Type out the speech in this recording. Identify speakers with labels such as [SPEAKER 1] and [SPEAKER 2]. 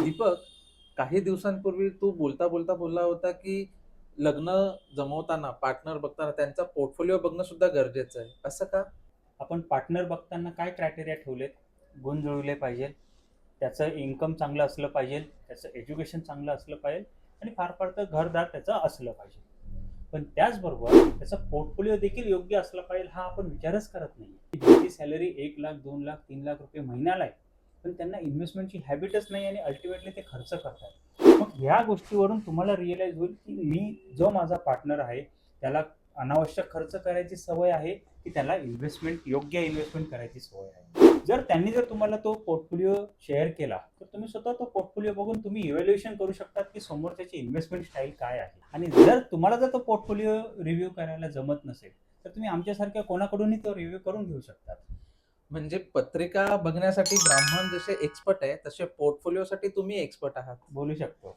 [SPEAKER 1] दीपक, काही दिवसांपूर्वी तू बोलता बोलता बोलला होता की लग्न जमवताना पार्टनर बघताना त्यांचा पोर्टफोलिओ बघणं सुद्धा गरजेचं आहे, असं का?
[SPEAKER 2] आपण पार्टनर बघताना काय क्रायटेरिया ठेवलेत? गुण जुळले पाहिजे, त्याचं इन्कम चांगलं असलं पाहिजे, त्याचं एज्युकेशन चांगलं असलं पाहिजे आणि फार फार तर घरदार त्याचं असलं पाहिजे. पण त्याचबरोबर त्याचा पोर्टफोलिओ देखील योग्य असला पाहिजे हा आपण विचारच करत नाही. ज्याची सॅलरी 1 लाख 2 लाख 3 लाख रुपये महिन्याला आहे, पण त्यांना इन्व्हेस्टमेंटची हॅबिटच नाही आणि अल्टिमेटली ते खर्च करतात. मग ह्या गोष्टीवरून तुम्हाला रिअलाइज होईल की जो माझा पार्टनर आहे त्याला अनावश्यक खर्च करायची सवय आहे की त्याला योग्य इन्व्हेस्टमेंट करायची सवय आहे. जर त्यांनी तुम्हाला तो पोर्टफोलिओ शेअर केला तर तुम्ही स्वतः तो पोर्टफोलिओ बघून तुम्ही इव्हॅल्युएशन करू शकतात की समोरच्याची इन्व्हेस्टमेंट स्टाईल काय आहे. आणि जर तुम्हाला तो पोर्टफोलिओ रिव्ह्यू करायला जमत नसेल तर तुम्ही आमच्यासारख्या कोणाकडूनही तो रिव्ह्यू करून घेऊ शकतात.
[SPEAKER 1] म्हणजे पत्रिका बघण्यासाठी ब्राह्मण जसे एक्सपर्ट आहे तसे पोर्टफोलिओसाठी तुम्ही एक्सपर्ट आहात.
[SPEAKER 2] बोलू शकतो.